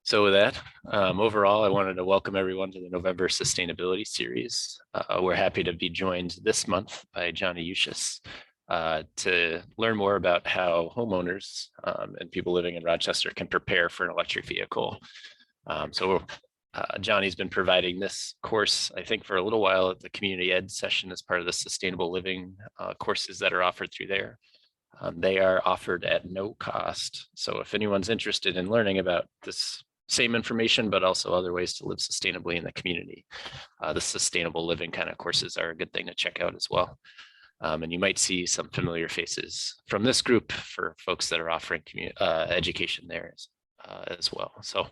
So with that, overall, I wanted to welcome everyone to the November Sustainability Series. We're happy to be joined this month by Jonny Yucuis to learn more about how homeowners and people living in Rochester can prepare for an electric vehicle. Jonny's been providing this course, I think, for a little while at the community ed session as part of the sustainable living courses that are offered through there. They are offered at no cost. So if anyone's interested in learning about this same information, but also other ways to live sustainably in the community, the sustainable living kind of courses are a good thing to check out as well. And you might see some familiar faces from this group for folks that are offering education there as well. So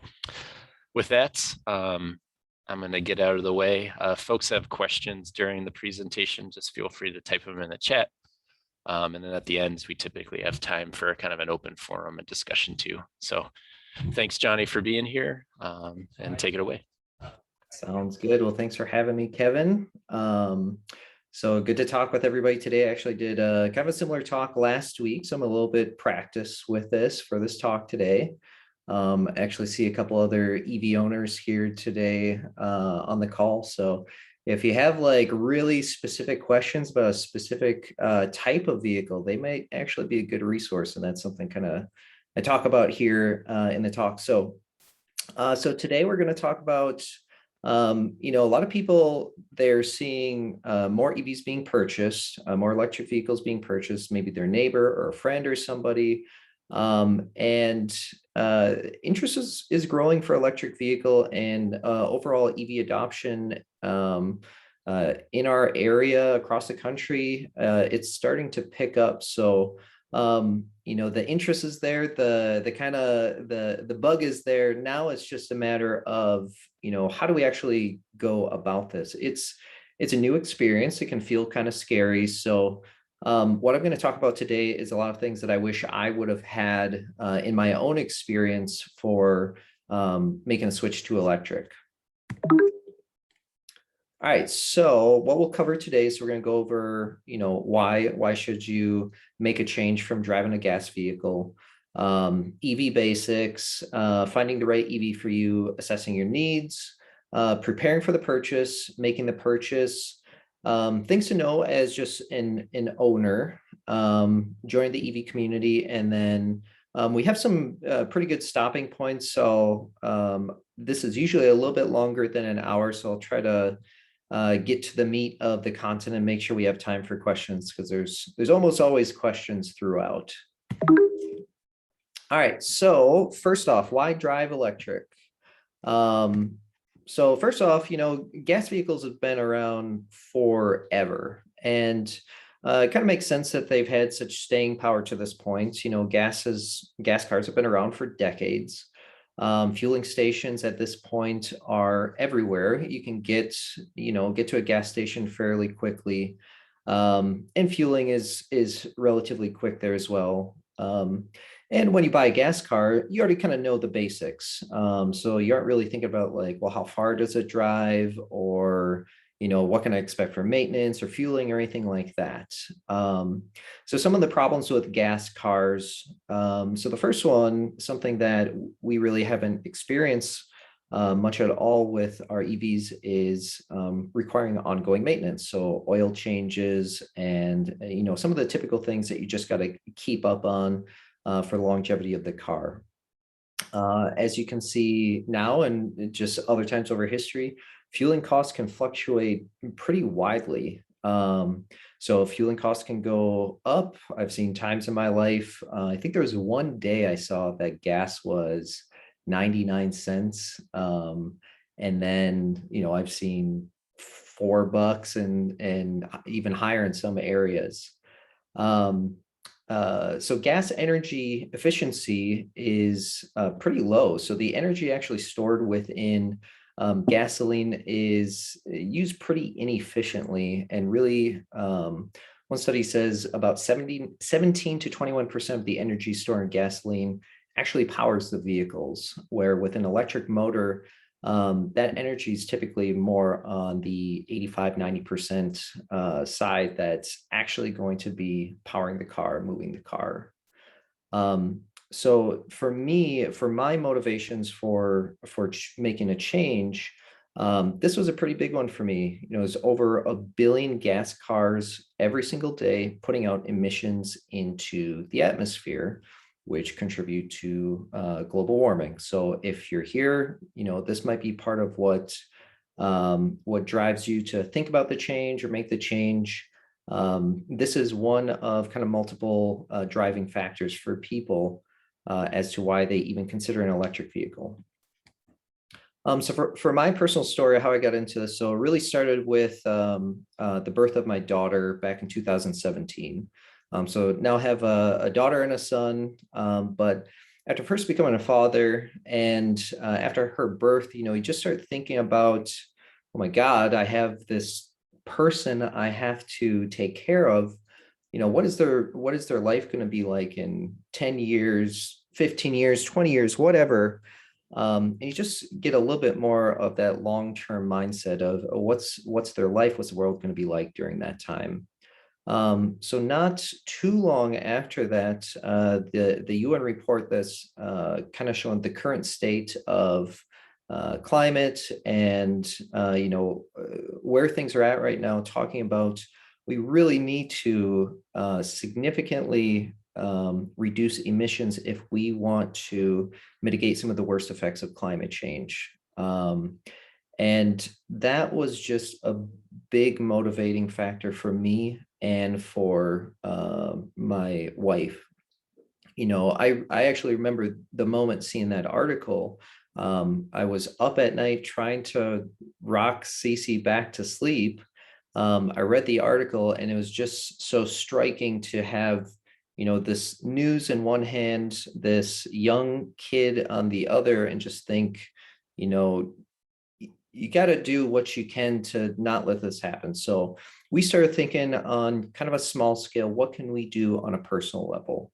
with that, I'm going to get out of the way. Folks have questions during the presentation, just feel free to type them in the chat. And then at the end, we typically have time for kind of an open forum and discussion too. So thanks, Jonny, for being here, and take it away. Sounds good. Well, thanks for having me, Kevin. So good to talk with everybody today. I actually did kind of a similar talk last week, so I'm a little bit practiced with this for this talk today. Actually see a couple other EV owners here today on the call. So if you have like really specific questions about a specific type of vehicle, they might actually be a good resource. And that's something kind of I talk about here in the talk. So today we're going to talk about, a lot of people, they're seeing more EVs being purchased, more electric vehicles being purchased, maybe their neighbor or a friend or somebody. Interest is growing for electric vehicle and overall EV adoption in our area across the country. It's starting to pick up. So the interest is there, the bug is there. Now it's just a matter of, how do we actually go about this? It's a new experience. It can feel kind of scary. So what I'm going to talk about today is a lot of things that I wish I would have had in my own experience for making a switch to electric. All right, so what we'll cover today is we're going to go over, why should you make a change from driving a gas vehicle, EV basics, finding the right EV for you, assessing your needs, preparing for the purchase, making the purchase, things to know as just an owner, join the EV community, and then we have some pretty good stopping points. So this is usually a little bit longer than an hour, so I'll try to get to the meat of the content and make sure we have time for questions, because there's almost always questions throughout. All right, so first off, why drive electric? So first off, gas vehicles have been around forever, and it kind of makes sense that they've had such staying power to this point. Gas cars have been around for decades. Fueling stations at this point are everywhere. You can get to a gas station fairly quickly, and fueling is relatively quick there as well. And when you buy a gas car, you already kind of know the basics. So you aren't really thinking about like, well, how far does it drive, or what can I expect for maintenance or fueling or anything like that. So some of the problems with gas cars. So the first one, something that we really haven't experienced much at all with our EVs, is requiring ongoing maintenance. So oil changes and, some of the typical things that you just got to keep up on for the longevity of the car. As you can see now, and just other times over history, fueling costs can fluctuate pretty widely. So fueling costs can go up. I've seen times in my life, I think there was one day I saw that gas was 99 cents. And then, I've seen $4 and even higher in some areas. So gas energy efficiency is pretty low. So the energy actually stored within gasoline is used pretty inefficiently, and really one study says about 17 to 21% of the energy stored in gasoline actually powers the vehicles, where with an electric motor, that energy is typically more on the 85–90% side that's actually going to be powering the car, moving the car. So for me, for my motivations for making a change, this was a pretty big one for me. You know, it's over 1 billion gas cars every single day putting out emissions into the atmosphere, which contribute to global warming. So if you're here, you know, this might be part of what drives you to think about the change or make the change. This is one of kind of multiple driving factors for people as to why they even consider an electric vehicle. So for my personal story, how I got into this, so it really started with the birth of my daughter back in 2017. So now I have a daughter and a son, but after first becoming a father and after her birth, you know, you just start thinking about, oh my God, I have this person I have to take care of. You know, what is their life going to be like in 10 years, 15 years, 20 years, whatever. And you just get a little bit more of that long-term mindset of what's their life, what's the world going to be like during that time. So not too long after that, the UN report that's kind of showing the current state of climate and where things are at right now, talking about we really need to significantly reduce emissions if we want to mitigate some of the worst effects of climate change. And that was just a big motivating factor for me and for my wife. You know, I actually remember the moment seeing that article. I was up at night trying to rock Cece back to sleep. I read the article and it was just so striking to have, you know, this news in one hand, this young kid on the other, and just think, you know, you got to do what you can to not let this happen. So we started thinking on kind of a small scale, what can we do on a personal level?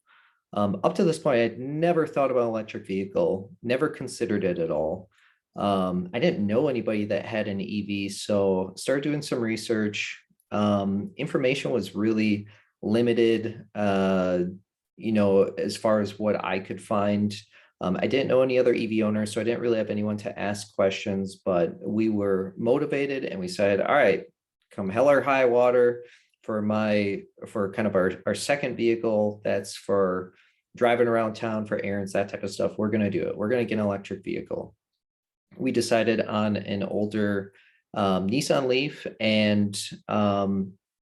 Up to this point, I'd never thought about an electric vehicle, never considered it at all. I didn't know anybody that had an EV, so started doing some research. Information was really limited, you know, as far as what I could find. I didn't know any other EV owners, so I didn't really have anyone to ask questions, but we were motivated and we said, all right, come hell or high water for kind of our second vehicle that's for driving around town for errands, that type of stuff. We're going to do it. We're going to get an electric vehicle. We decided on an older Nissan Leaf, and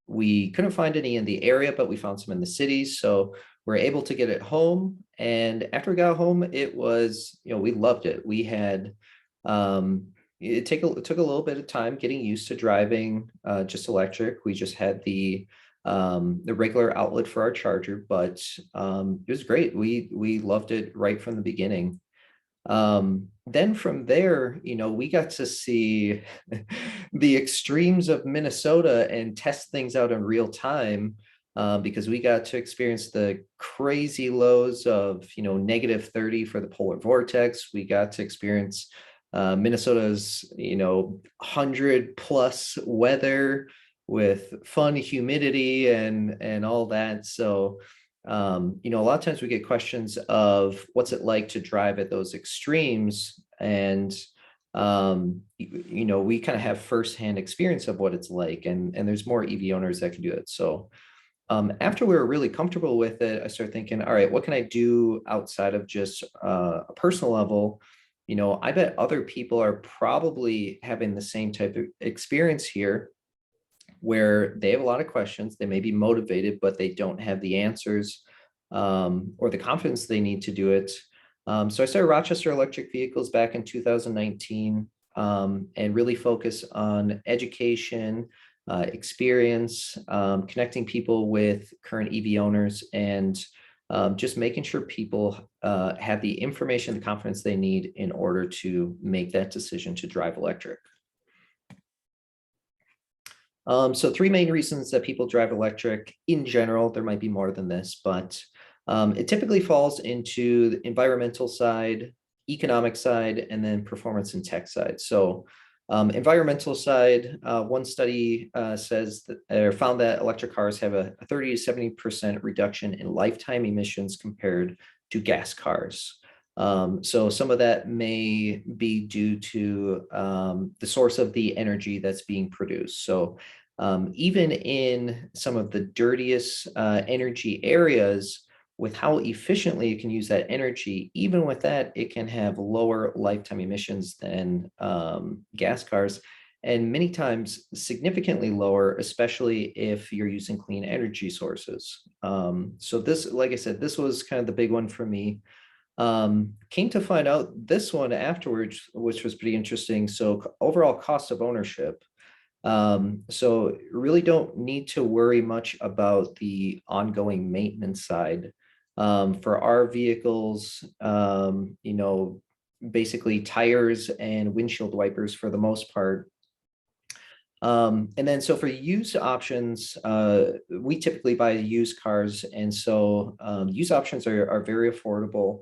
we couldn't find any in the area, but we found some in the cities. So we're able to get it home. And after we got home, it was, you know, we loved it. We had, it took a little bit of time getting used to driving just electric. We just had the regular outlet for our charger, but it was great. We loved it right from the beginning. Then from there, you know, we got to see the extremes of Minnesota and test things out in real time, because we got to experience the crazy lows of, you know, -30 for the polar vortex. We got to experience Minnesota's, you know, 100+ weather with fun humidity and all that. So you know, a lot of times we get questions of what's it like to drive at those extremes, and you know, we kind of have firsthand experience of what it's like, and there's more EV owners that can do it. So after we were really comfortable with it, I started thinking, all right, what can I do outside of just a personal level? You know, I bet other people are probably having the same type of experience here, where they have a lot of questions, they may be motivated, but they don't have the answers or the confidence they need to do it. So I started Rochester Electric Vehicles back in 2019, and really focus on education, experience, connecting people with current EV owners, and just making sure people have the information, the confidence they need in order to make that decision to drive electric. So 3 main reasons that people drive electric in general. There might be more than this, but it typically falls into the environmental side, economic side, and then performance and tech side. So environmental side, one study says that, or found that electric cars have a 30 to 70% reduction in lifetime emissions compared to gas cars. So some of that may be due to the source of the energy that's being produced. So even in some of the dirtiest energy areas, with how efficiently it can use that energy, even with that, it can have lower lifetime emissions than gas cars, and many times significantly lower, especially if you're using clean energy sources. So this, like I said, this was kind of the big one for me. Came to find out this one afterwards, which was pretty interesting. So overall cost of ownership. So really don't need to worry much about the ongoing maintenance side. For our vehicles, you know, basically tires and windshield wipers for the most part. And then so for used options, we typically buy used cars. And so used options are very affordable.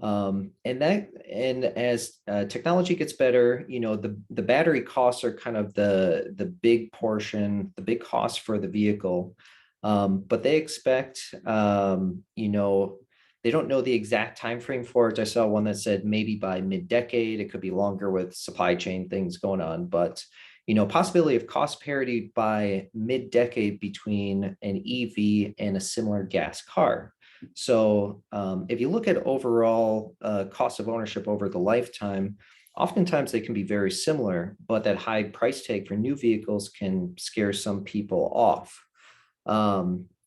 And as technology gets better, you know, the battery costs are kind of the big portion, the big cost for the vehicle. But they expect, you know, they don't know the exact time frame for it. I saw one that said maybe by mid-decade. It could be longer with supply chain things going on, but you know, possibility of cost parity by mid-decade between an EV and a similar gas car. So if you look at overall cost of ownership over the lifetime, oftentimes they can be very similar, but that high price tag for new vehicles can scare some people off.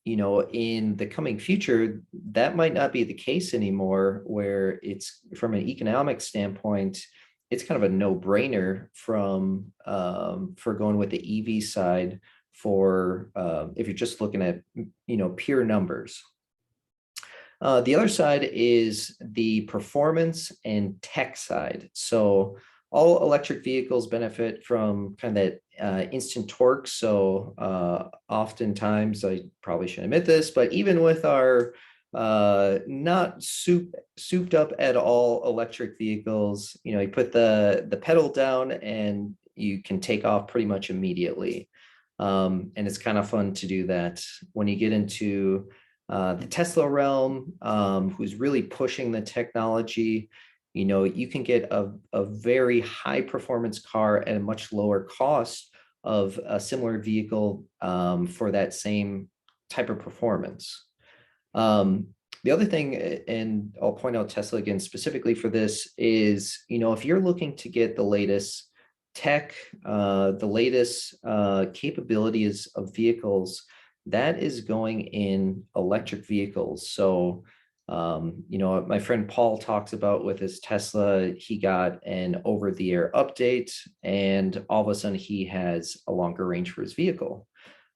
You know, in the coming future, that might not be the case anymore, where it's from an economic standpoint, it's kind of a no-brainer from for going with the EV side for if you're just looking at, you know, pure numbers. The other side is the performance and tech side. So all electric vehicles benefit from kind of that instant torque. So oftentimes, I probably shouldn't admit this, but even with our not souped up at all electric vehicles, you know, you put the pedal down and you can take off pretty much immediately. And it's kind of fun to do that. When you get into the Tesla realm, who's really pushing the technology, you know, you can get a very high performance car at a much lower cost of a similar vehicle for that same type of performance. The other thing, and I'll point out Tesla again specifically for this, is, you know, if you're looking to get the latest tech, the latest capabilities of vehicles, that is going in electric vehicles. So you know, my friend Paul talks about with his Tesla, he got an over-the-air update, and all of a sudden he has a longer range for his vehicle.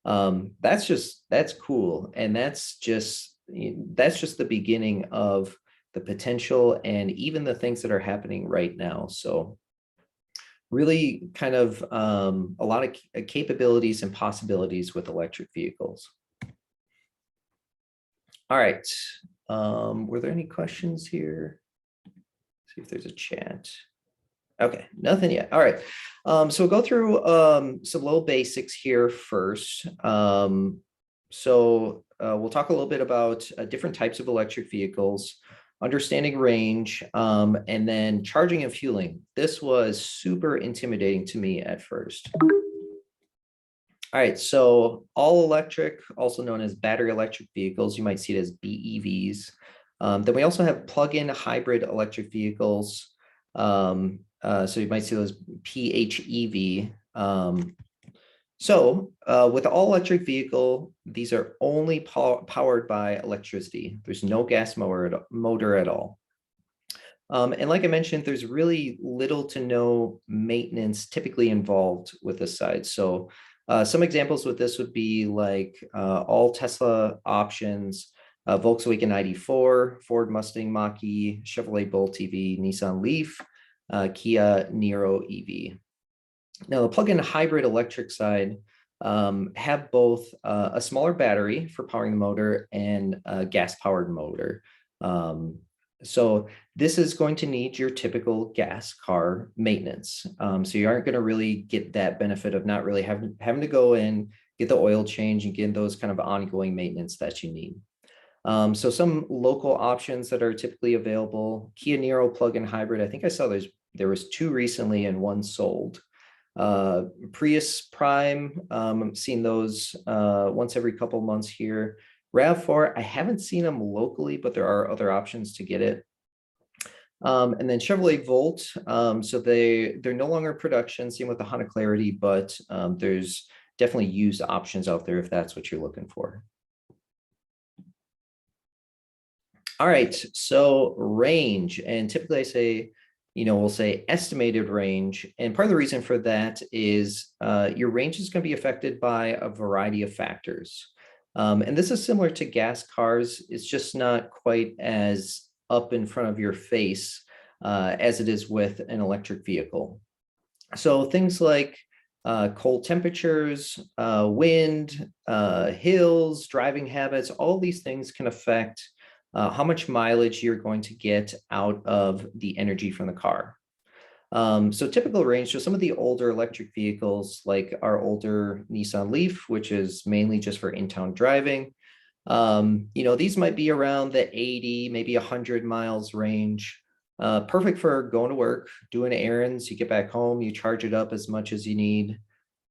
That's cool, and that's just the beginning of the potential and even the things that are happening right now. So really kind of a lot of capabilities and possibilities with electric vehicles. All right. Were there any questions here? See if there's a chat. Okay, nothing yet. All right. So we'll go through some little basics here first. So we'll talk a little bit about different types of electric vehicles, understanding range, and then charging and fueling. This was super intimidating to me at first. All right, so all electric, also known as battery electric vehicles, you might see it as BEVs. Then we also have plug-in hybrid electric vehicles. So you might see those PHEV. So with all electric vehicle, these are only powered by electricity. There's no gas motor at all. And like I mentioned, there's really little to no maintenance typically involved with this side. So some examples with this would be like all Tesla options, Volkswagen ID.4, Ford Mustang Mach-E, Chevrolet Bolt EV, Nissan Leaf, Kia Niro EV. Now, the plug-in hybrid electric side have both a smaller battery for powering the motor and a gas-powered motor. So this is going to need your typical gas car maintenance. So you aren't going to really get that benefit of not really having to go in, get the oil change, and get those kind of ongoing maintenance that you need. So some local options that are typically available, Kia Niro plug-in hybrid. I think I saw there was 2 recently and 1 sold. Prius Prime, I'm seeing those once every couple months here. RAV4, I haven't seen them locally, but there are other options to get it. And then Chevrolet Volt, so they're no longer in production, same with the Honda Clarity, but there's definitely used options out there if that's what you're looking for. All right, so range, and typically I say, we'll say estimated range. And part of the reason for that is your range is going to be affected by a variety of factors. And this is similar to gas cars. It's just not quite as up in front of your face as it is with an electric vehicle. So things like cold temperatures, wind, hills, driving habits, all these things can affect how much mileage you're going to get out of the energy from the car. So typical range, so some of the older electric vehicles, like our older Nissan Leaf, which is mainly just for in-town driving, these might be around the 80, maybe 100 miles range. Perfect for going to work, doing errands, you get back home, you charge it up as much as you need.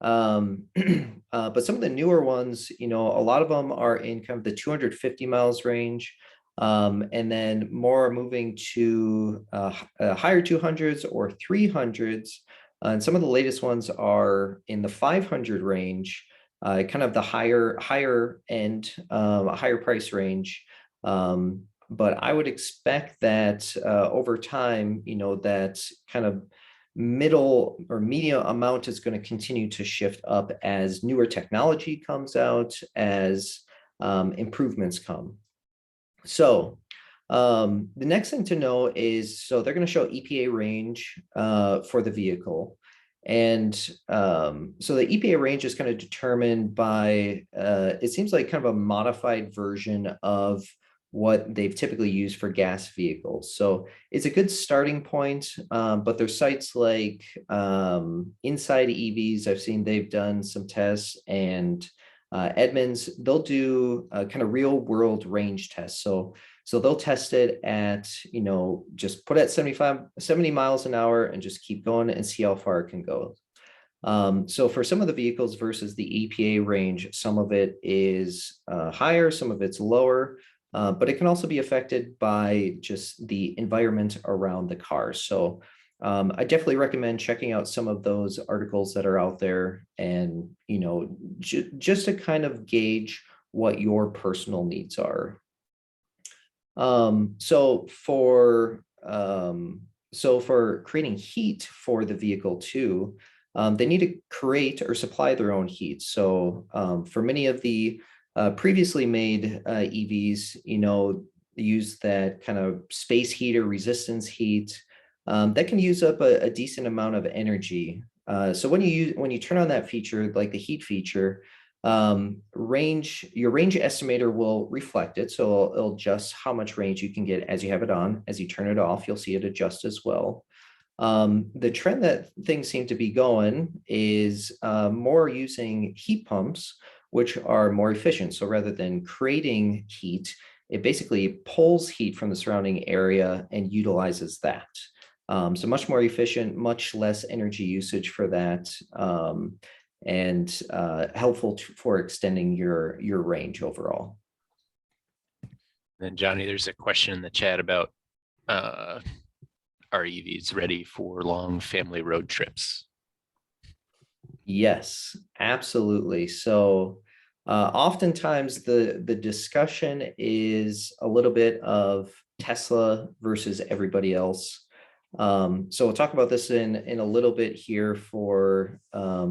But some of the newer ones, a lot of them are in kind of the 250 miles range. And then more moving to higher 200s or 300s. And some of the latest ones are in the 500 range, kind of the higher end, higher price range. But I would expect that over time, that kind of middle or medium amount is going to continue to shift up as newer technology comes out, as improvements come. So the next thing to know is, so they're going to show EPA range for the vehicle. And so the EPA range is kind of determined by, it seems like kind of a modified version of what they've typically used for gas vehicles. So it's a good starting point, but there's sites like Inside EVs. I've seen they've done some tests, and Edmunds, they'll do kind of real world range tests. So they'll test it at, just put at 70 miles an hour and just keep going and see how far it can go. So for some of the vehicles versus the EPA range, some of it is higher, some of it's lower, but it can also be affected by just the environment around the car. So I definitely recommend checking out some of those articles that are out there, and, just to kind of gauge what your personal needs are. So for creating heat for the vehicle too, they need to create or supply their own heat. So for many of the previously made EVs, use that kind of space heat or resistance heat that can use up a decent amount of energy. So when you turn on that feature, like the heat feature, your range estimator will reflect it. So it'll adjust how much range you can get as you have it on. As you turn it off, you'll see it adjust as well. The trend that things seem to be going is more using heat pumps, which are more efficient. So rather than creating heat, it basically pulls heat from the surrounding area and utilizes that. So much more efficient, much less energy usage for that, and helpful for extending your range overall. Then Johnny, there's a question in the chat about are EVs ready for long family road trips? Yes, absolutely. So oftentimes the discussion is a little bit of Tesla versus everybody else. So we'll talk about this in a little bit here for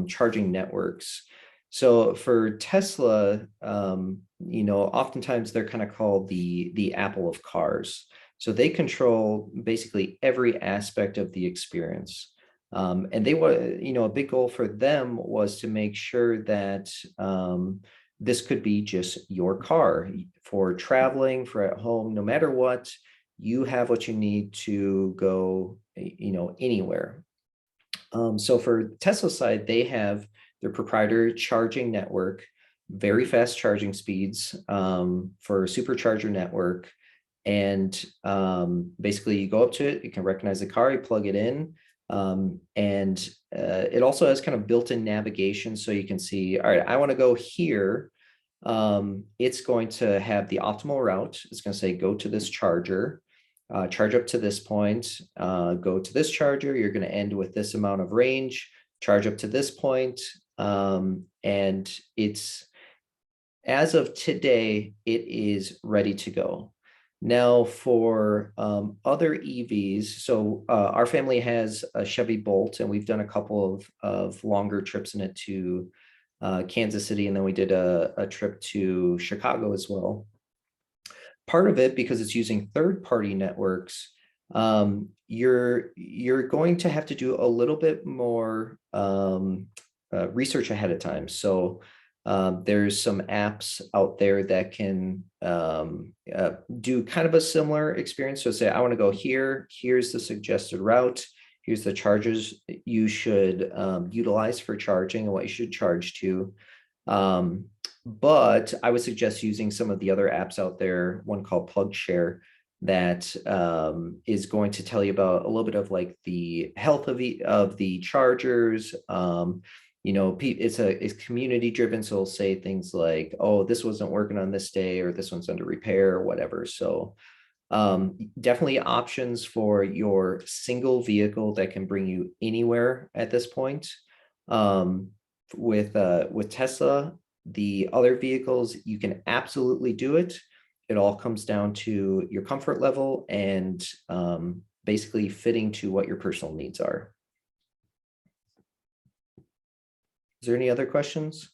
charging networks. So for Tesla, oftentimes they're kind of called the Apple of cars. So they control basically every aspect of the experience. And they were, a big goal for them was to make sure that this could be just your car for traveling, for at home, no matter what, you have what you need to go, anywhere. So for Tesla's side, they have their proprietary charging network. very fast charging speeds for supercharger network. And basically you go up to it, you can recognize the car, you plug it in. And it also has kind of built-in navigation. So you can see, all right, I want to go here. It's going to have the optimal route. It's going to say, go to this charger, charge up to this point, go to this charger. You're going to end with this amount of range, charge up to this point. And it's, as of today, it is ready to go. Now for other EVs, so our family has a Chevy Bolt, and we've done a couple of longer trips in it to Kansas City, and then we did a trip to Chicago as well. Part of it, because it's using third-party networks, you're going to have to do a little bit more research ahead of time. So there's some apps out there that can do kind of a similar experience. So say, I want to go here, here's the suggested route, here's the charges you should utilize for charging and what you should charge to. But I would suggest using some of the other apps out there, one called PlugShare, that is going to tell you about a little bit of like the health of the chargers. You know, it's community driven, so it'll say things like, oh, this wasn't working on this day, or this one's under repair, or whatever. So definitely options for your single vehicle that can bring you anywhere at this point. With Tesla, the other vehicles, you can absolutely do it. It all comes down to your comfort level and basically fitting to what your personal needs are. Is there any other questions?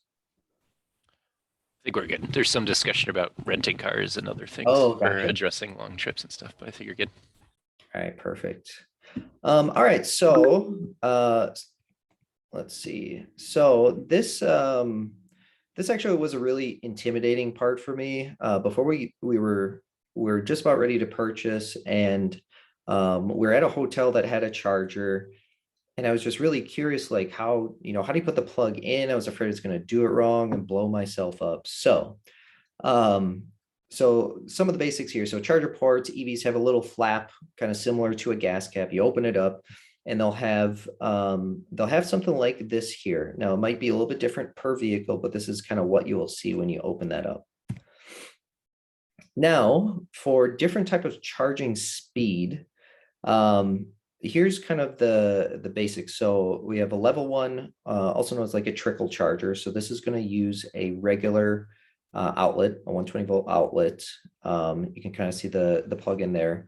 I think we're good. There's some discussion about renting cars and other things Oh, for gotcha. addressing long trips and stuff, but I think you're good. All right, perfect. All right, so let's see. So this actually was a really intimidating part for me. Before we were just about ready to purchase, and we're at a hotel that had a charger. And I was just really curious, like how do you put the plug in? I was afraid it's going to do it wrong and blow myself up. So, so some of the basics here. So charger ports, EVs have a little flap, kind of similar to a gas cap. You open it up, and they'll have something like this here. Now it might be a little bit different per vehicle, but this is kind of what you will see when you open that up. Now, for different type of charging speed, here's kind of the basics. So we have a level 1, also known as like a trickle charger. So this is going to use a regular outlet, a 120 volt outlet. You can kind of see the plug in there.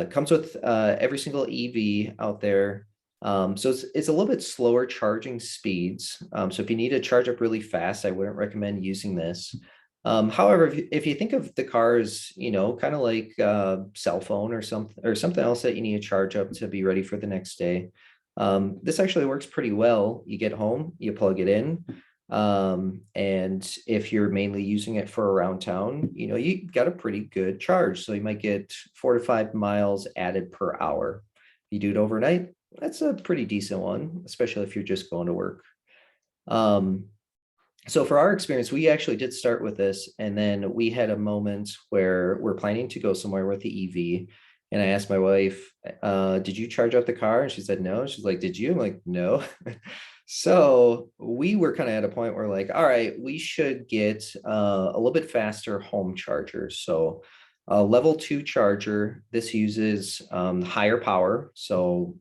Comes with every single EV out there. So it's a little bit slower charging speeds. So if you need to charge up really fast, I wouldn't recommend using this. However, if you think of the car as, kind of like a cell phone or something else that you need to charge up to be ready for the next day, this actually works pretty well. You get home, you plug it in, and if you're mainly using it for around town, you got a pretty good charge. So you might get 4 to 5 miles added per hour. If you do it overnight, that's a pretty decent one, especially if you're just going to work. So for our experience, we actually did start with this, and then we had a moment where we're planning to go somewhere with the EV. And I asked my wife, did you charge up the car? And she said, no. She's like, did you? I'm like, no. So we were kind of at a point where like, all right, we should get a little bit faster home chargers. So a level 2 charger, this uses higher power. So,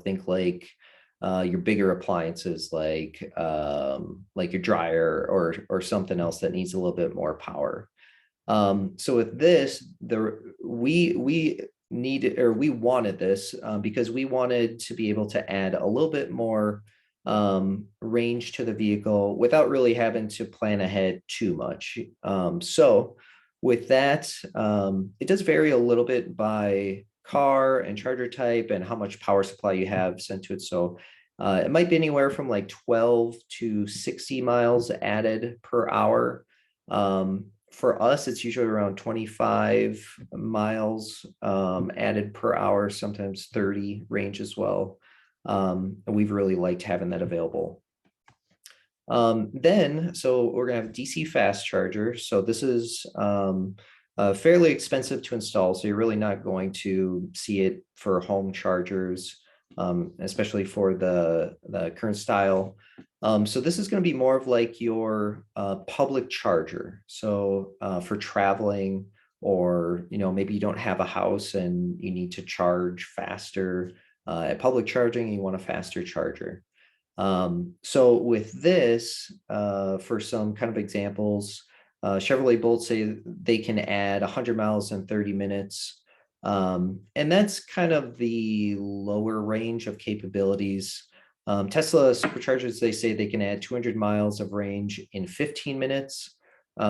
think like your bigger appliances, like your dryer or something else that needs a little bit more power. So with this, we needed, or we wanted this because we wanted to be able to add a little bit more range to the vehicle without really having to plan ahead too much. So with that, it does vary a little bit by car and charger type and how much power supply you have sent to it. So it might be anywhere from like 12 to 60 miles added per hour. For us, it's usually around 25 miles added per hour, sometimes 30 range as well. And we've really liked having that available. So we're gonna have DC fast charger. So this is fairly expensive to install. So you're really not going to see it for home chargers, especially for the current style. So this is going to be more of like your public charger. So for traveling, or maybe you don't have a house and you need to charge faster at public charging, and you want a faster charger. So with this, for some kind of examples, Chevrolet Bolt say they can add 100 miles in 30 minutes. And that's kind of the lower range of capabilities. Tesla superchargers, they say they can add 200 miles of range in 15 minutes.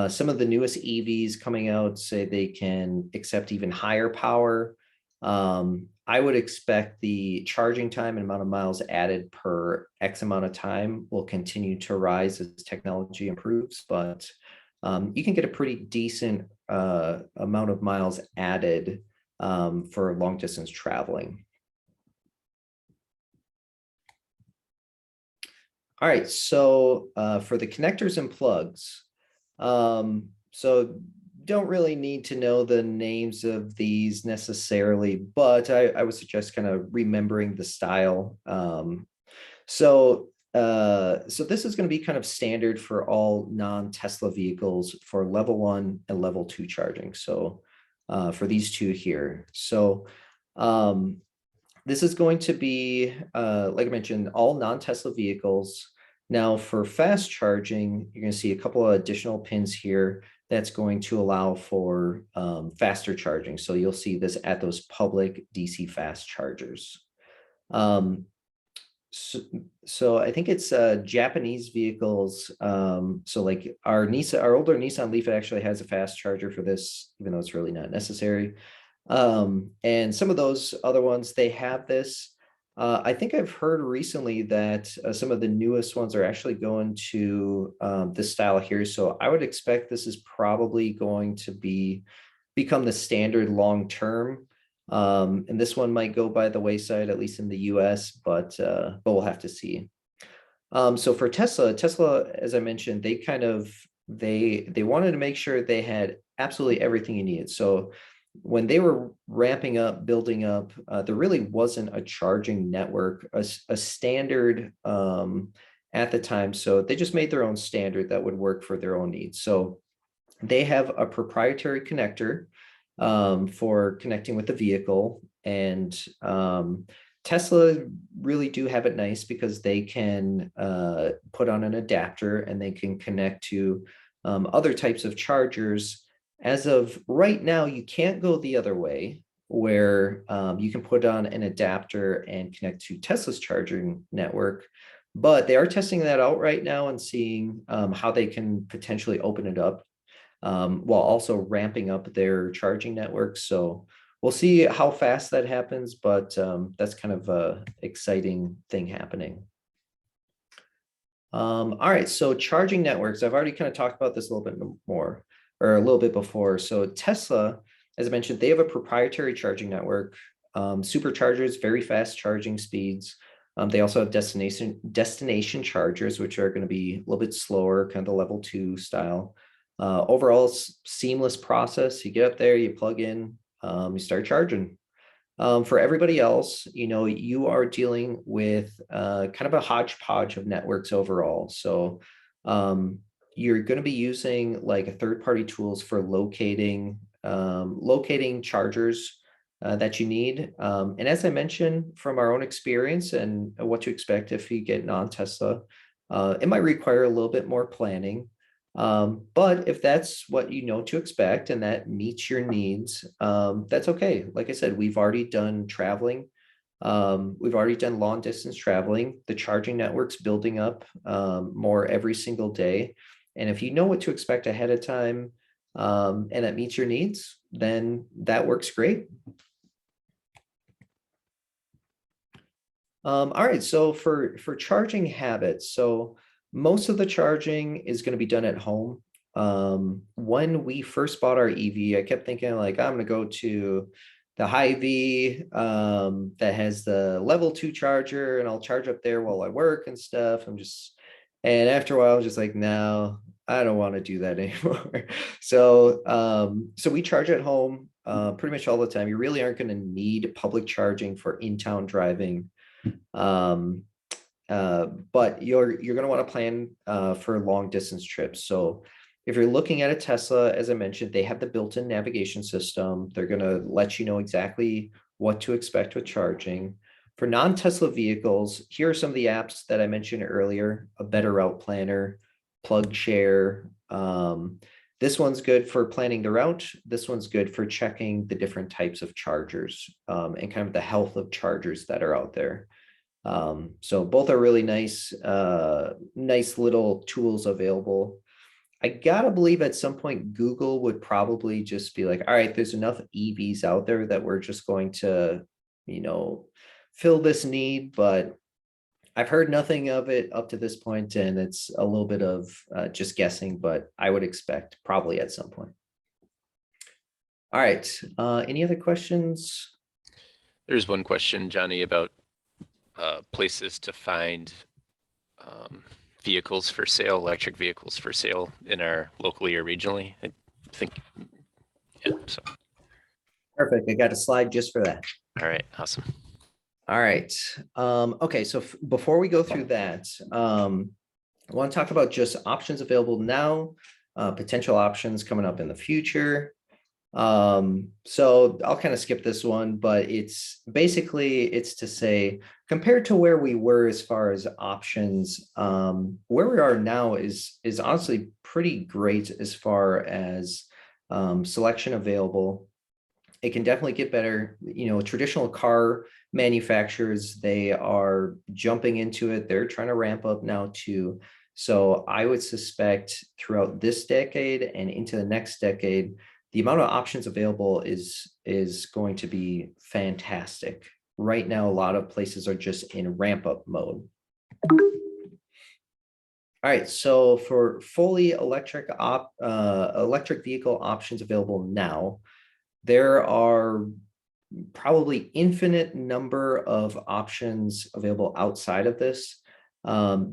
Some of the newest EVs coming out say they can accept even higher power. I would expect the charging time and amount of miles added per X amount of time will continue to rise as technology improves, but you can get a pretty decent amount of miles added for long distance traveling. All right, so for the connectors and plugs, so don't really need to know the names of these necessarily, but I would suggest kind of remembering the style. So this is going to be kind of standard for all non-Tesla vehicles for level 1 and level 2 charging. So for these two here. So this is going to be, like I mentioned, all non-Tesla vehicles. Now for fast charging, you're going to see a couple of additional pins here that's going to allow for faster charging. So you'll see this at those public DC fast chargers. So I think it's Japanese vehicles. So like our older Nissan Leaf actually has a fast charger for this, even though it's really not necessary. And some of those other ones, they have this. I think I've heard recently that some of the newest ones are actually going to this style here. So I would expect this is probably going to become the standard long term. And this one might go by the wayside, at least in the US, but we'll have to see. So for Tesla, as I mentioned, they wanted to make sure they had absolutely everything you needed. So when they were ramping up, building up, there really wasn't a charging network, a standard at the time. So they just made their own standard that would work for their own needs. So they have a proprietary connector for connecting with the vehicle. And Tesla really do have it nice because they can put on an adapter and they can connect to other types of chargers. As of right now, you can't go the other way where you can put on an adapter and connect to Tesla's charging network. But they are testing that out right now and seeing how they can potentially open it up while also ramping up their charging network. So we'll see how fast that happens, but that's kind of an exciting thing happening. All right, so charging networks. I've already kind of talked about this a little bit more, or a little bit before. So Tesla, as I mentioned, they have a proprietary charging network, superchargers, very fast charging speeds. They also have destination chargers, which are going to be a little bit slower, kind of the level 2 style. Overall, seamless process. You get up there, you plug in, you start charging. For everybody else, you are dealing with kind of a hodgepodge of networks overall. So you're going to be using like third-party tools for locating chargers that you need. And as I mentioned from our own experience and what to expect if you get non-Tesla, it might require a little bit more planning. But if that's what you know to expect and that meets your needs, that's okay. Like I said, we've already done traveling. We've already done long distance traveling. The charging network's building up more every single day. And if you know what to expect ahead of time and that meets your needs, then that works great. All right, so for charging habits, so most of the charging is going to be done at home. When we first bought our EV, I kept thinking like, I'm going to go to the Hy-Vee that has the level 2 charger and I'll charge up there while I work and stuff. I'm just And after a while, I was just like, no, I don't want to do that anymore. So, so we charge at home pretty much all the time. You really aren't going to need public charging for in-town driving. Um, but you're going to want to plan for long distance trips. So if you're looking at a Tesla, as I mentioned, they have the built-in navigation system. They're going to let you know exactly what to expect with charging. For non-Tesla vehicles, here are some of the apps that I mentioned earlier: a Better Route Planner, Plug Share. This one's good for planning the route. This one's good for checking the different types of chargers and kind of the health of chargers that are out there. So both are really nice, nice little tools available. I gotta believe at some point Google would probably just be like, all right, there's enough EVs out there that we're just going to, you know, fill this need. But I've heard nothing of it up to this point, and it's a little bit of just guessing, but I would expect probably at some point. All right, any other questions? There's one question, Johnny, about places to find vehicles for sale, electric vehicles for sale in our locally or regionally. I think, yeah, so, Perfect, I got a slide just for that. all right, awesome. All right. Okay, so before we go through that, I want to talk about just options available now, potential options coming up in the future. So I'll kind of skip this one, but it's basically it's to say, compared to where we were as far as options, where we are now is honestly pretty great as far as selection available. It can definitely get better. You know, traditional car manufacturers, they are jumping into it. They're trying to ramp up now too. So I would suspect throughout this decade and into the next decade, the amount of options available is going to be fantastic. Right now, a lot of places are just in ramp up mode. All right, so for fully electric vehicle options available now, there are probably infinite number of options available outside of this.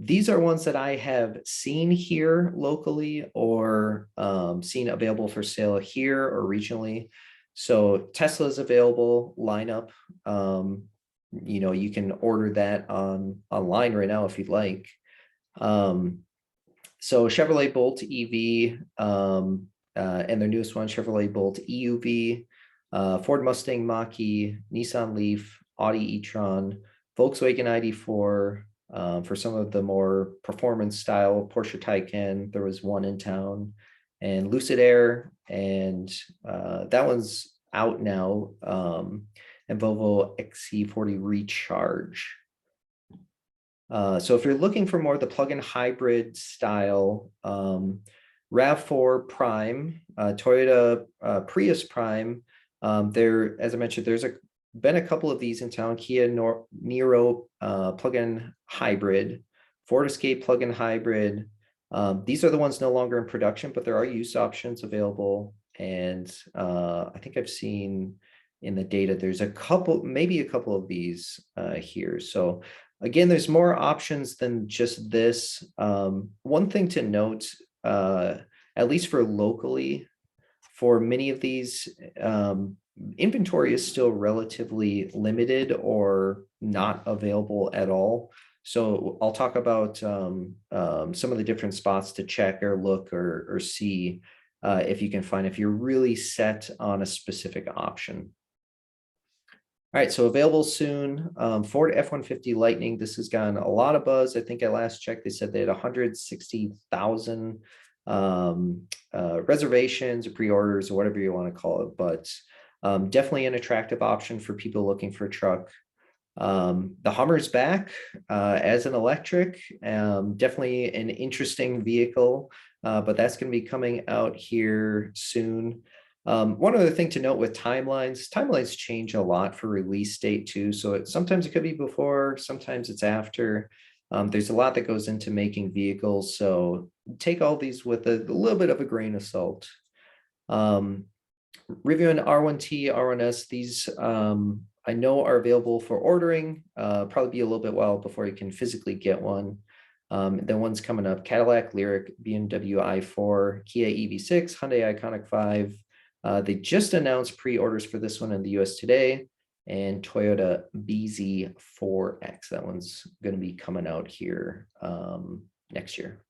These are ones that I have seen here locally or seen available for sale here or regionally. So Tesla is available lineup. You know, you can order that online right now if you'd like. So Chevrolet Bolt EV and their newest one, Chevrolet Bolt EUV, Ford Mustang Mach-E, Nissan Leaf, Audi e-tron, Volkswagen ID.4, for some of the more performance style, Porsche Taycan, there was one in town, and Lucid Air, and that one's out now, and Volvo XC40 Recharge. So if you're looking for more of the plug-in hybrid style, RAV4 Prime, Toyota Prius Prime, there, as I mentioned, there's been a couple of these in town: Kia Niro plug-in hybrid, Ford Escape plug-in hybrid. These are the ones no longer in production, but there are use options available. And I think I've seen in the data, there's a couple, maybe a couple of these here. So again, there's more options than just this. One thing to note, at least for locally, for many of these, inventory is still relatively limited or not available at all. So I'll talk about some of the different spots to check or look or see if you can find, if you're really set on a specific option. All right, so available soon, Ford F-150 Lightning. This has gotten a lot of buzz. I think I last checked, they said they had 160,000 reservations or pre-orders or whatever you want to call it, but definitely an attractive option for people looking for a truck. The Hummer's back as an electric, definitely an interesting vehicle, but that's going to be coming out here soon. One other thing to note with timelines change a lot for release date too. So sometimes it could be before, sometimes it's after. There's a lot that goes into making vehicles, so take all these with a little bit of a grain of salt. Reviewing R1T, R1S, these I know are available for ordering. Probably be a little bit while before you can physically get one. The ones coming up: Cadillac Lyriq, BMW i4, Kia EV6, Hyundai Ioniq 5. They just announced pre-orders for this one in the US today, and Toyota BZ4X. That one's going to be coming out here next year.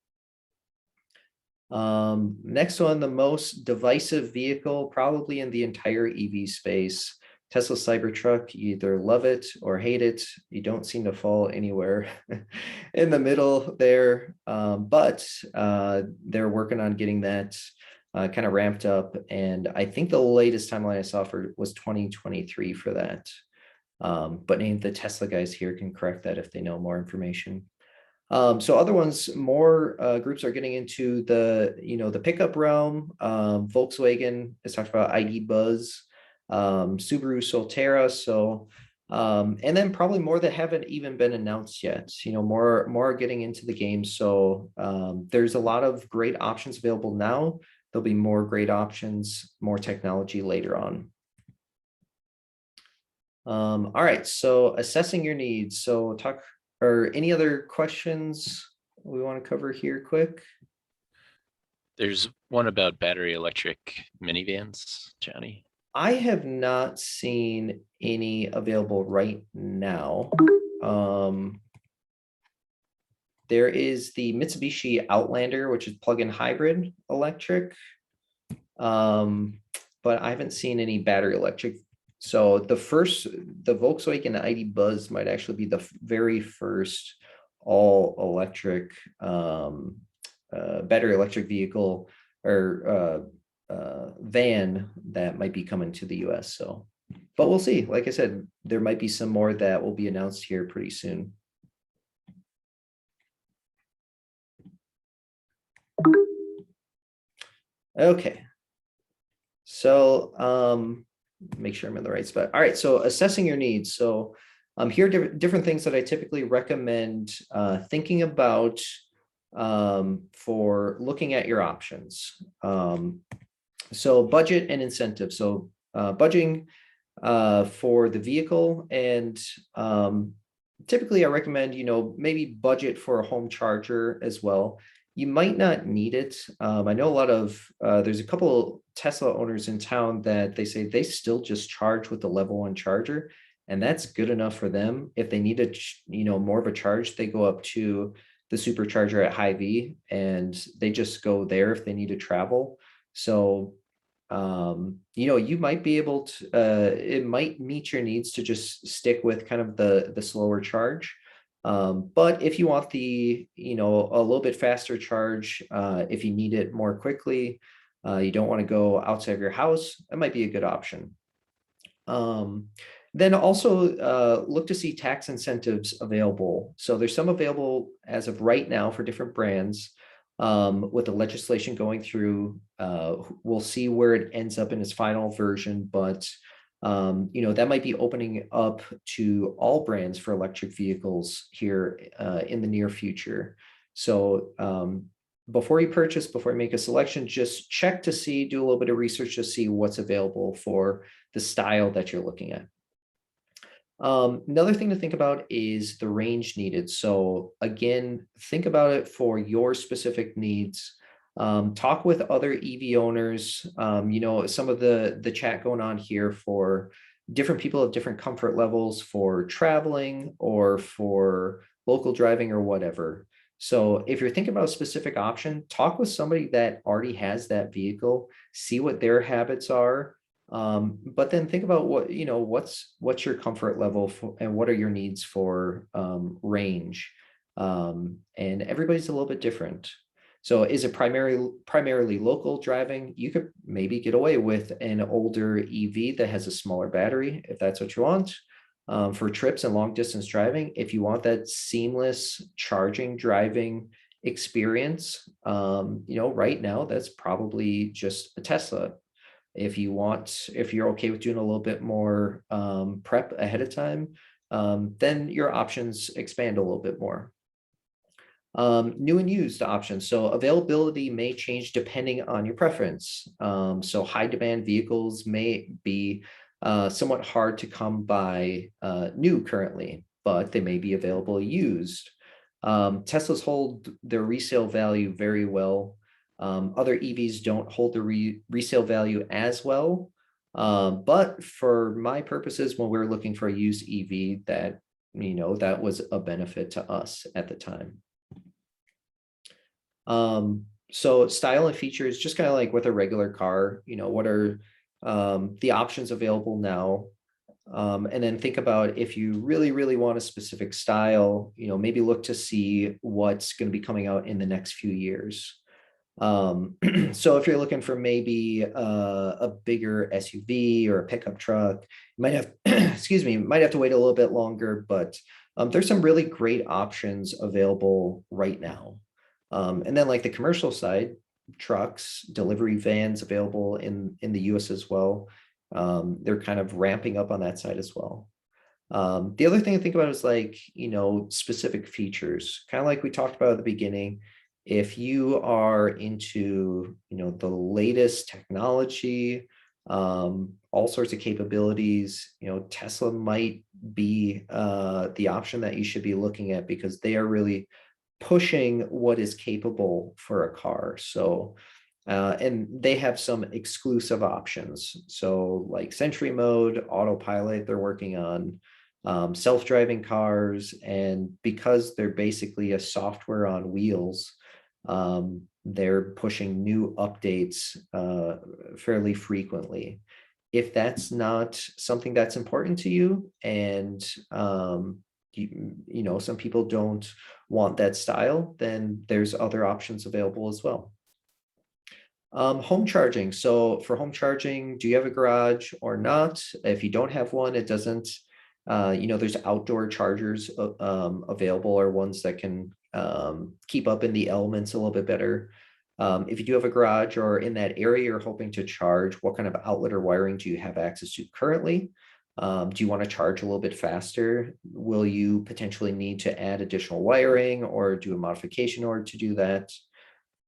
Next one, the most divisive vehicle probably in the entire EV space, Tesla Cybertruck. You either love it or hate it. You don't seem to fall anywhere in the middle there, but they're working on getting that kind of ramped up, and I think the latest timeline I saw for was 2023 for that. But the Tesla guys here can correct that if they know more information. So other ones, more groups are getting into the, the pickup realm. Volkswagen has talked about ID Buzz, Subaru Solterra. So, and then probably more that haven't even been announced yet. More are getting into the game. So there's a lot of great options available now. There'll be more great options, more technology later on. All right, so assessing your needs. So any other questions we want to cover here quick? There's one about battery electric minivans, Johnny. I have not seen any available right now. There is the Mitsubishi Outlander, which is plug-in hybrid electric. But I haven't seen any battery electric. So the Volkswagen ID Buzz might actually be the very first all electric battery electric vehicle or van that might be coming to the US. So, but we'll see. Like I said, there might be some more that will be announced here pretty soon. Okay. So make sure I'm in the right spot. All right, so assessing your needs. So here are different things that I typically recommend thinking about for looking at your options. So budget and incentive. So budgeting for the vehicle, and typically I recommend, maybe budget for a home charger as well. You might not need it. I know a lot of, there's a couple Tesla owners in town that they say they still just charge with the level 1 charger, and that's good enough for them. If they need more of a charge, they go up to the supercharger at Hy-Vee and they just go there if they need to travel. So, you might be able to, it might meet your needs to just stick with kind of the slower charge. But if you want the, a little bit faster charge, if you need it more quickly, you don't want to go outside of your house, that might be a good option. Then also look to see tax incentives available. So there's some available as of right now for different brands. With the legislation going through, we'll see where it ends up in its final version, but that might be opening up to all brands for electric vehicles here in the near future. So before you purchase, before you make a selection, just check to see, do a little bit of research to see what's available for the style that you're looking at. Another thing to think about is the range needed. So again, think about it for your specific needs. Talk with other EV owners. Some of the chat going on here for different people of different comfort levels for traveling or for local driving or whatever. So if you're thinking about a specific option, talk with somebody that already has that vehicle, see what their habits are. But then think about what's your comfort level for, and what are your needs for range. And everybody's a little bit different. So is it primarily local driving? You could maybe get away with an older EV that has a smaller battery, if that's what you want. For trips and long distance driving, if you want that seamless charging driving experience, right now that's probably just a Tesla. If you're okay with doing a little bit more prep ahead of time, then your options expand a little bit more. New and used options. So availability may change depending on your preference. So high demand vehicles may be somewhat hard to come by new currently, but they may be available used. Teslas hold their resale value very well. Other EVs don't hold the resale value as well. But for my purposes, when we were looking for a used EV, that was a benefit to us at the time. So style and features, just kind of like with a regular car, what are the options available now? And then think about if you really, really want a specific style, maybe look to see what's going to be coming out in the next few years. So if you're looking for maybe a bigger SUV or a pickup truck, you might have, excuse me, might have to wait a little bit longer, but there's some really great options available right now. And then like the commercial side, trucks, delivery vans available in the US as well. They're kind of ramping up on that side as well. The other thing to think about is like, specific features, kind of like we talked about at the beginning. If you are into, the latest technology, all sorts of capabilities, Tesla might be the option that you should be looking at because they are really pushing what is capable for a car. So, and they have some exclusive options. So like Sentry mode, autopilot, they're working on self-driving cars. And because they're basically a software on wheels, they're pushing new updates fairly frequently. If that's not something that's important to you, and some people don't want that style, then there's other options available as well. Home charging. So for home charging, do you have a garage or not? If you don't have one, it doesn't, there's outdoor chargers available, or ones that can keep up in the elements a little bit better. If you do have a garage or in that area you're hoping to charge, what kind of outlet or wiring do you have access to currently? Do you want to charge a little bit faster? Will you potentially need to add additional wiring or do a modification in order to do that?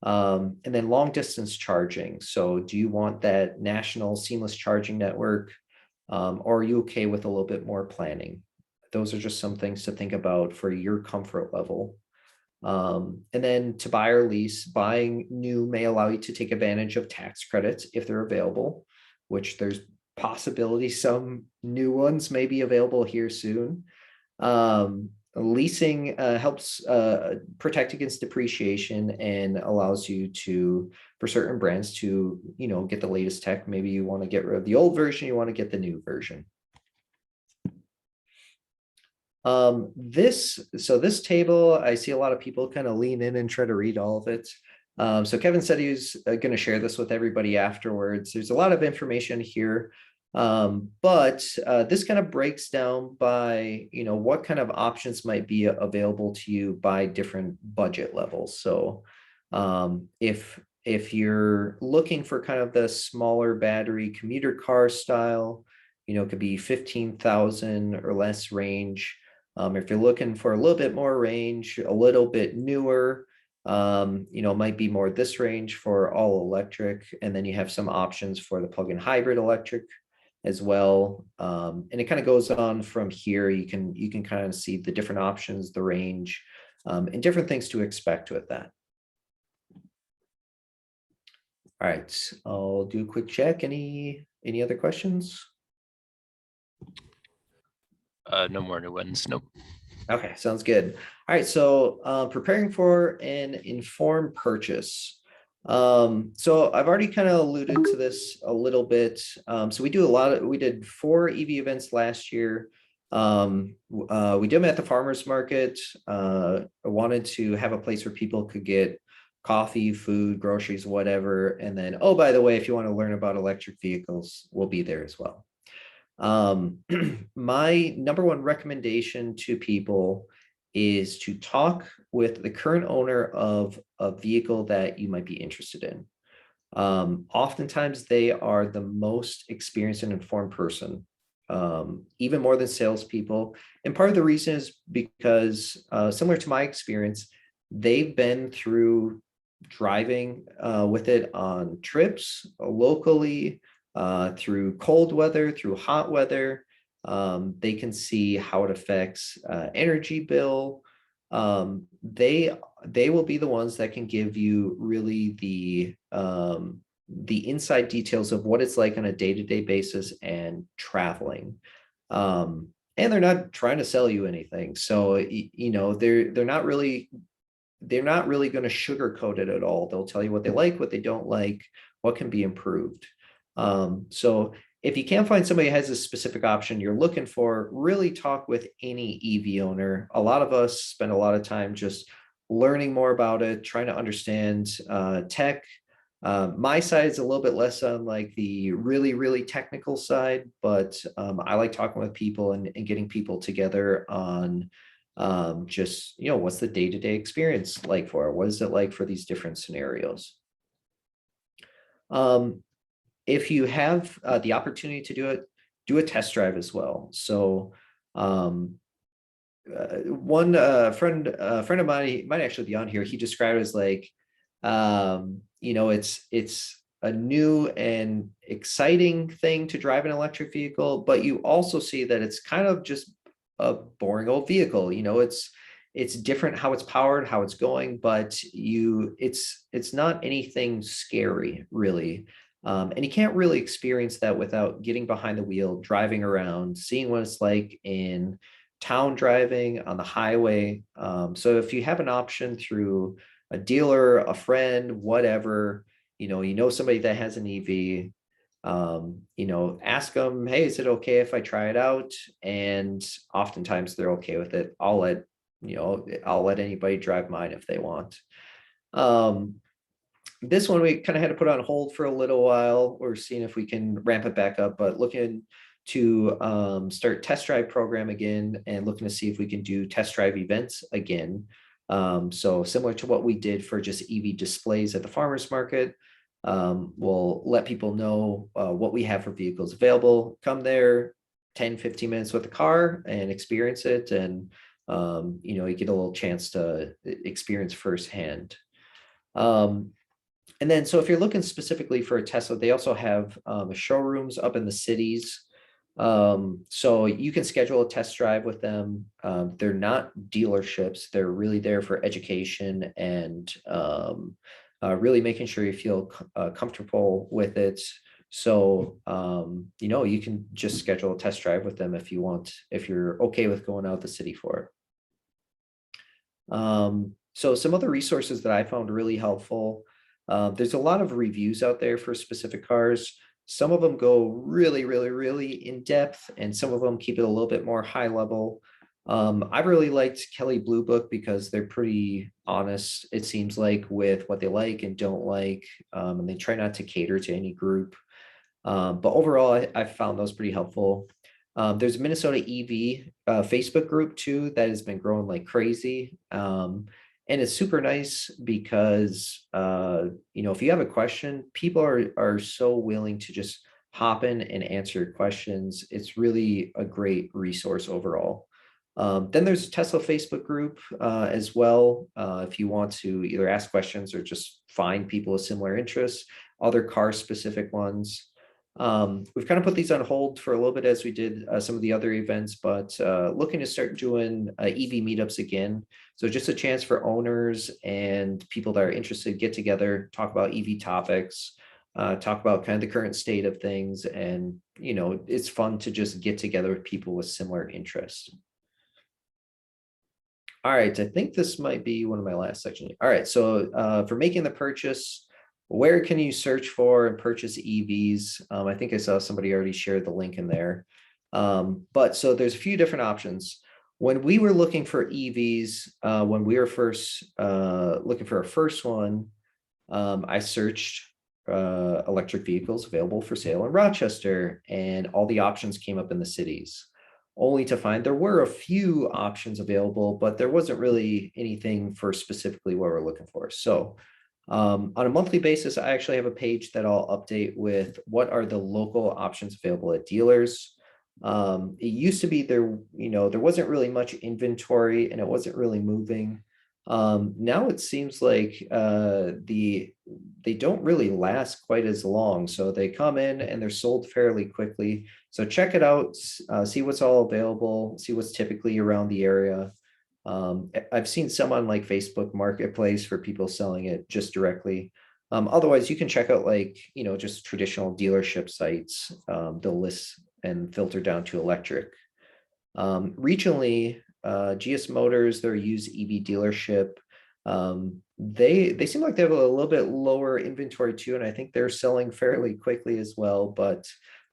And then long distance charging. So do you want that national seamless charging network? Or are you okay with a little bit more planning? Those are just some things to think about for your comfort level. And then to buy or lease, buying new may allow you to take advantage of tax credits if they're available, which there's possibility some new ones may be available here soon. Leasing helps protect against depreciation and allows you to, for certain brands, to get the latest tech. Maybe you want to get rid of the old version, you want to get the new version. This table, I see a lot of people kind of lean in and try to read all of it. So Kevin said he was going to share this with everybody afterwards. There's a lot of information here. But this kind of breaks down by, what kind of options might be available to you by different budget levels. So if you're looking for kind of the smaller battery commuter car style, it could be 15,000 or less range. If you're looking for a little bit more range, a little bit newer, might be more this range for all electric. And then you have some options for the plug-in hybrid electric as well. And it kind of goes on from here. You can kind of see the different options, the range, and different things to expect with that. All right, I'll do a quick check. Any other questions? No more new ones. Nope. Okay, sounds good. All right, so preparing for an informed purchase. So I've already kind of alluded to this a little bit. So we did 4 EV events last year. We did them at the farmers market. I wanted to have a place where people could get coffee, food, groceries, whatever. And then, oh, by the way, if you want to learn about electric vehicles, we'll be there as well. My number one recommendation to people is to talk with the current owner of a vehicle that you might be interested in. Oftentimes they are the most experienced and informed person, even more than salespeople. And part of the reason is because, similar to my experience, they've been through driving with it on trips locally, through cold weather, through hot weather. They can see how it affects energy bill. They will be the ones that can give you really the inside details of what it's like on a day-to-day basis and traveling. And they're not trying to sell you anything. So, you know, they're not really going to sugarcoat it at all. They'll tell you what they like, what they don't like, what can be improved. So if you can't find somebody who has a specific option you're looking for, really talk with any EV owner. A lot of us spend a lot of time just learning more about it, trying to understand tech. My side is a little bit less on like the really, really technical side, but I like talking with people and getting people together on just, you know, what's the day-to-day experience like for it? What is it like for these different scenarios? If you have the opportunity to do it, do a test drive as well. So one friend of mine, he might actually be on here, he described it as like, you know, it's a new and exciting thing to drive an electric vehicle, but you also see that it's kind of just a boring old vehicle. You know, it's different how it's powered, how it's going, but it's not anything scary really. And you can't really experience that without getting behind the wheel, driving around, seeing what it's like in town driving on the highway. So if you have an option through a dealer, a friend, whatever, you know somebody that has an EV, you know, ask them, hey, is it okay if I try it out? And oftentimes they're okay with it. I'll let anybody drive mine if they want. This one we kind of had to put on hold for a little while. We're seeing if we can ramp it back up, but looking to start test drive program again and looking to see if we can do test drive events again. So similar to what we did for just EV displays at the farmers market, we'll let people know what we have for vehicles available. Come there, 10-15 minutes with the car and experience it. And, you know, you get a little chance to experience firsthand. And then, so if you're looking specifically for a Tesla, they also have showrooms up in the cities. So you can schedule a test drive with them. They're not dealerships. They're really there for education and really making sure you feel comfortable with it. So, you know, you can just schedule a test drive with them if you want, if you're okay with going out the city for it. So some other resources that I found really helpful. There's a lot of reviews out there for specific cars. Some of them go really, really, really in depth, and some of them keep it a little bit more high level. I really liked Kelly Blue Book because they're pretty honest, it seems like, with what they like and don't like, and they try not to cater to any group. But overall, I found those pretty helpful. There's a Minnesota EV Facebook group too that has been growing like crazy. And it's super nice because, you know, if you have a question, people are so willing to just hop in and answer your questions. It's really a great resource overall. Then there's a Tesla Facebook group as well. If you want to either ask questions or just find people with similar interests, other car specific ones. We've kind of put these on hold for a little bit as we did some of the other events, but looking to start doing EV meetups again. So just a chance for owners and people that are interested to get together, talk about EV topics, talk about kind of the current state of things. And, you know, it's fun to just get together with people with similar interests. All right, I think this might be one of my last sections. All right, so for making the purchase, where can you search for and purchase EVs? I think I saw somebody already shared the link in there. But so there's a few different options. When we were looking for EVs, when we were first looking for our first one, I searched electric vehicles available for sale in Rochester, and all the options came up in the cities, only to find there were a few options available, but there wasn't really anything for specifically what we're looking for. So on a monthly basis, I actually have a page that I'll update with what are the local options available at dealers. It used to be there, you know, there wasn't really much inventory and it wasn't really moving. Now it seems like they don't really last quite as long. So they come in and they're sold fairly quickly. So check it out, see what's all available, see what's typically around the area. I've seen some on like Facebook Marketplace for people selling it just directly. Otherwise, you can check out like, just traditional dealership sites. They'll list and filter down to electric. Regionally, GS Motors, their used EV dealership, they seem like they have a little bit lower inventory too, and I think they're selling fairly quickly as well. But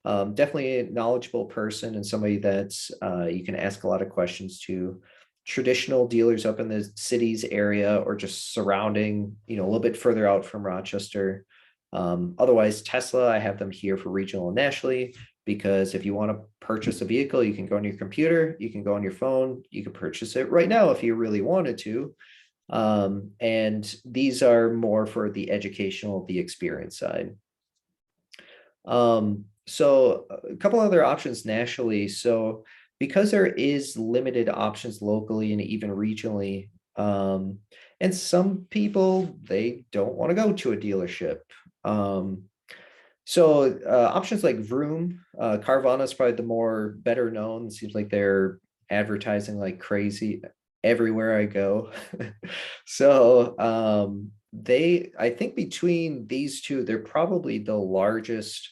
definitely a knowledgeable person and somebody that's you can ask a lot of questions to. Traditional dealers up in the cities area or just surrounding, a little bit further out from Rochester. Otherwise, Tesla, I have them here for regional and nationally, because if you want to purchase a vehicle, you can go on your computer, you can go on your phone, you can purchase it right now if you really wanted to. And these are more for the educational, the experience side. So a couple other options nationally. So because there is limited options locally and even regionally, and some people, they don't want to go to a dealership. So options like Vroom, Carvana is probably the more better known. It seems like they're advertising like crazy everywhere I go. So I think between these two, they're probably the largest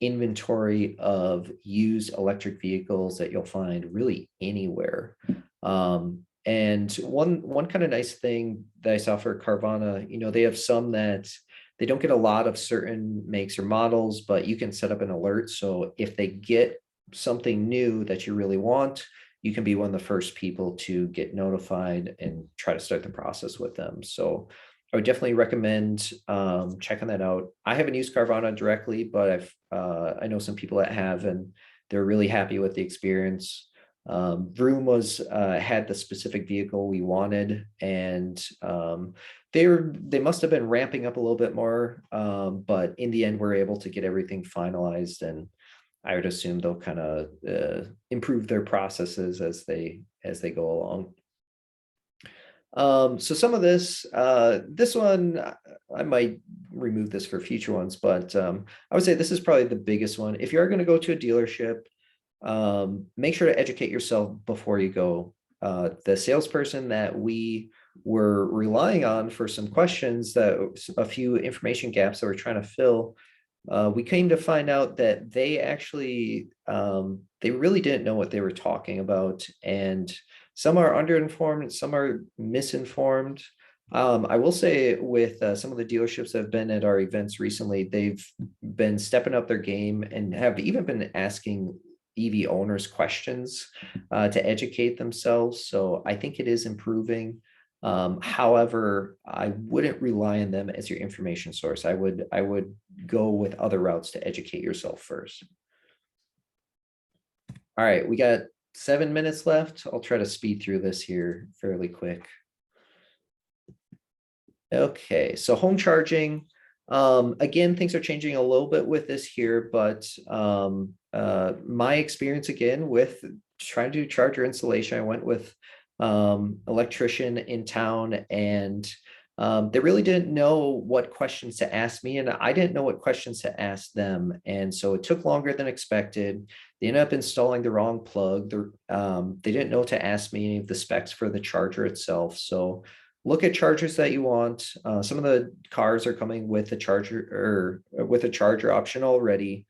inventory of used electric vehicles that you'll find really anywhere. And one kind of nice thing that I saw for Carvana, they have some that they don't get a lot of certain makes or models, but you can set up an alert. So if they get something new that you really want, you can be one of the first people to get notified and try to start the process with them. So I would definitely recommend checking that out. I haven't used Carvana directly, but I know some people that have, and they're really happy with the experience. Vroom had the specific vehicle we wanted, and they must have been ramping up a little bit more, but in the end, we're able to get everything finalized, and I would assume they'll kind of improve their processes as they go along. So some of this one, I might remove this for future ones, but I would say this is probably the biggest one. If you are going to go to a dealership, make sure to educate yourself before you go. The salesperson that we were relying on for some questions, that a few information gaps that we're trying to fill, we came to find out that they actually they really didn't know what they were talking about, and some are underinformed, some are misinformed. I will say with some of the dealerships that have been at our events recently, they've been stepping up their game and have even been asking EV owners questions to educate themselves. So I think it is improving. However, I wouldn't rely on them as your information source. I would go with other routes to educate yourself first. All right, we got 7 minutes left. I'll try to speed through this here fairly quick. Okay, so home charging. Again, things are changing a little bit with this here, but my experience again with trying to do charger installation, I went with electrician in town, and they really didn't know what questions to ask me, and I didn't know what questions to ask them. And so it took longer than expected. They ended up installing the wrong plug. They didn't know to ask me any of the specs for the charger itself. So look at chargers that you want. Some of the cars are coming with a charger or with a charger option already.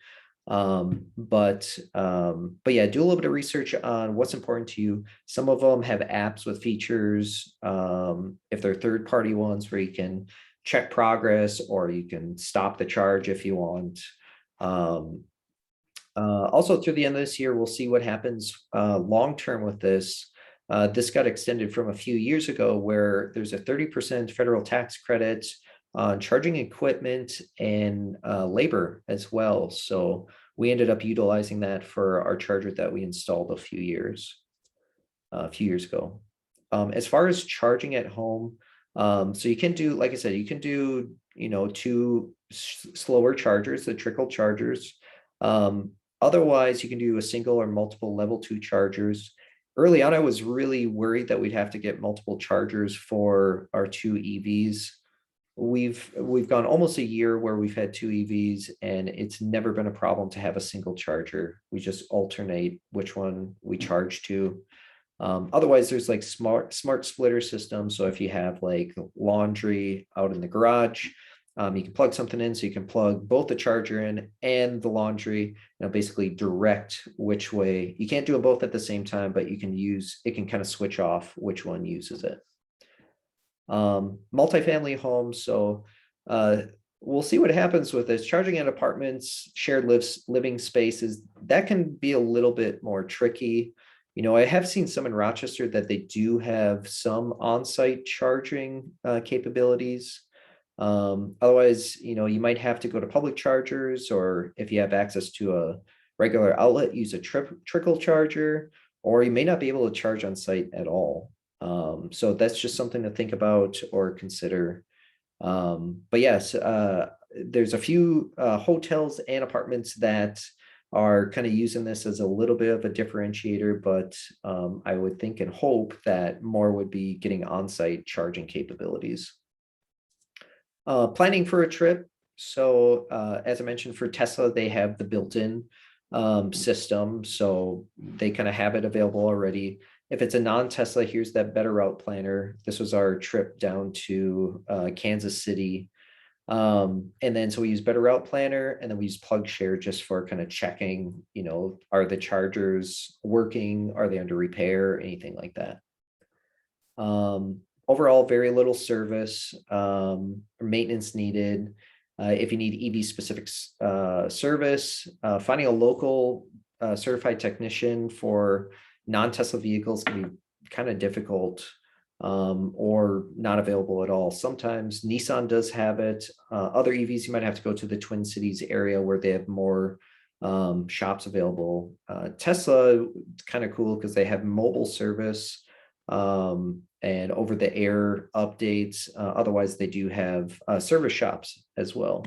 But yeah, do a little bit of research on what's important to you. Some of them have apps with features, if they're third-party ones, where you can check progress or you can stop the charge if you want. Also through the end of this year, we'll see what happens long-term with this. This got extended from a few years ago, where there's a 30% federal tax credit on charging equipment and labor as well. So we ended up utilizing that for our charger that we installed a few years ago. As far as charging at home, so you can do, like I said, you can do, two slower chargers, the trickle chargers. Otherwise, you can do a single or multiple level 2 chargers. Early on, I was really worried that we'd have to get multiple chargers for our 2 EVs. We've gone almost a year where we've had 2 EVs, and it's never been a problem to have a single charger. We just alternate which one we charge to. Otherwise, there's like smart splitter systems. So if you have like laundry out in the garage, you can plug something in, so you can plug both the charger in and the laundry, basically direct which way. You can't do them both at the same time, but you can use it, can kind of switch off which one uses it. Multifamily homes. So we'll see what happens with this. Charging at apartments, shared living spaces, that can be a little bit more tricky. I have seen some in Rochester that they do have some on-site charging capabilities. Otherwise, you might have to go to public chargers, or if you have access to a regular outlet, use a trickle charger, or you may not be able to charge on site at all. So that's just something to think about or consider. But yes, there's a few hotels and apartments that are kind of using this as a little bit of a differentiator, but I would think and hope that more would be getting on-site charging capabilities. Planning for a trip. So as I mentioned, for Tesla, they have the built-in system, so they kind of have it available already. If it's a non-Tesla, here's that better route planner. This was our trip down to Kansas City. And then so we use better route planner, and then we use PlugShare just for kind of checking, are the chargers working? Are they under repair? Anything like that. Overall, very little service or maintenance needed. If you need EV specific service, finding a local certified technician for non-Tesla vehicles can be kind of difficult, or not available at all. Sometimes Nissan does have it. Other EVs, you might have to go to the Twin Cities area where they have more shops available. Tesla, it's kind of cool because they have mobile service and over the air updates. Otherwise, they do have service shops as well.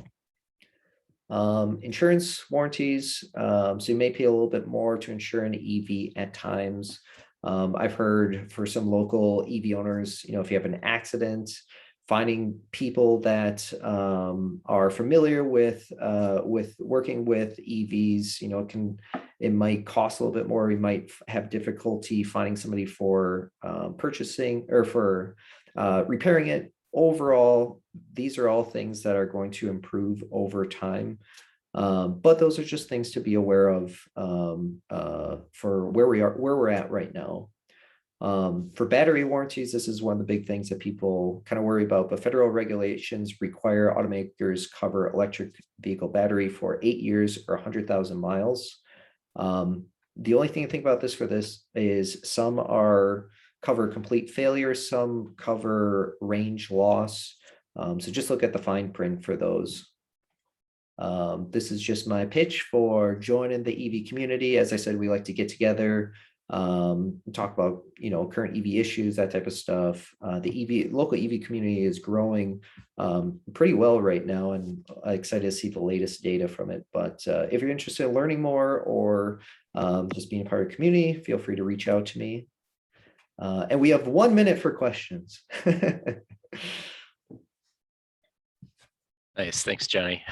Insurance warranties. So you may pay a little bit more to insure an EV at times. I've heard for some local EV owners, if you have an accident, finding people that are familiar with working with EVs, it might cost a little bit more. You might have difficulty finding somebody for purchasing or for repairing it. Overall, these are all things that are going to improve over time. But those are just things to be aware of for where we're at right now. For battery warranties, this is one of the big things that people kind of worry about, but federal regulations require automakers cover electric vehicle battery for 8 years or 100,000 miles. The only thing to think about for this is some cover complete failure, some cover range loss. So just look at the fine print for those. This is just my pitch for joining the EV community. As I said, we like to get together, talk about current EV issues, that type of stuff. The local EV community is growing pretty well right now, and I'm excited to see the latest data from it. But if you're interested in learning more or just being a part of the community, feel free to reach out to me. And we have 1 minute for questions. Nice. Thanks, Johnny.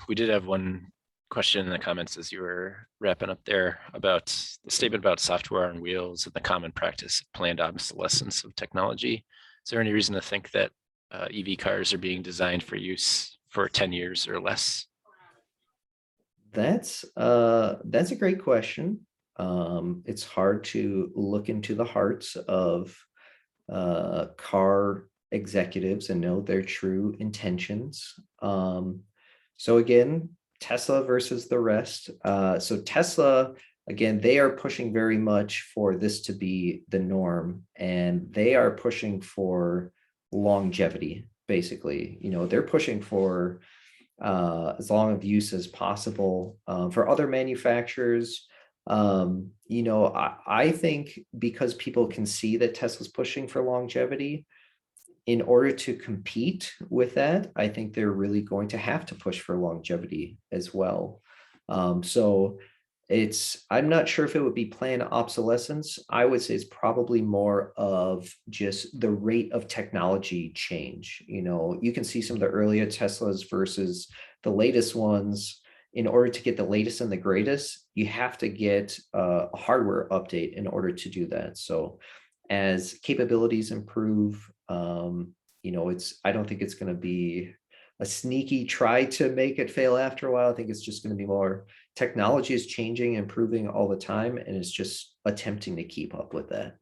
We did have one question in the comments as you were wrapping up there about the statement about software on wheels and the common practice of planned obsolescence of technology. Is there any reason to think that EV cars are being designed for use for 10 years or less? That's a great question. It's hard to look into the hearts of car executives and know their true intentions. So again, Tesla versus the rest. So Tesla, again, they are pushing very much for this to be the norm, and they are pushing for longevity, basically. They're pushing for as long of use as possible. For other manufacturers, I think because people can see that Tesla's pushing for longevity, in order to compete with that, I think they're really going to have to push for longevity as well. So I'm not sure if it would be planned obsolescence. I would say it's probably more of just the rate of technology change. You can see some of the earlier Teslas versus the latest ones. in order to get the latest and the greatest, you have to get a hardware update in order to do that. So as capabilities improve, I don't think it's going to be a sneaky try to make it fail after a while. I think it's just going to be more technology is changing, improving all the time, and it's just attempting to keep up with that.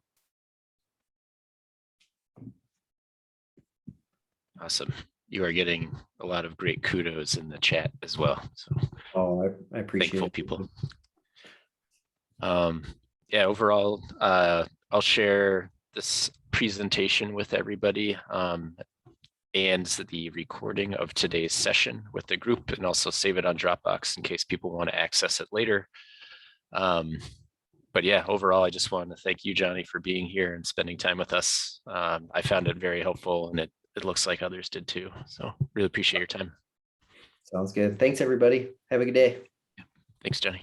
Awesome. You are getting a lot of great kudos in the chat as well. So I appreciate thankful it. people. Yeah, overall, I'll share this presentation with everybody and the recording of today's session with the group, and also save it on Dropbox in case people want to access it later. But yeah, overall, I just want to thank you, Jonny, for being here and spending time with us. I found it very helpful, and it looks like others did too. So really appreciate your time. Sounds good. Thanks, everybody. Have a good day. Thanks, Jonny.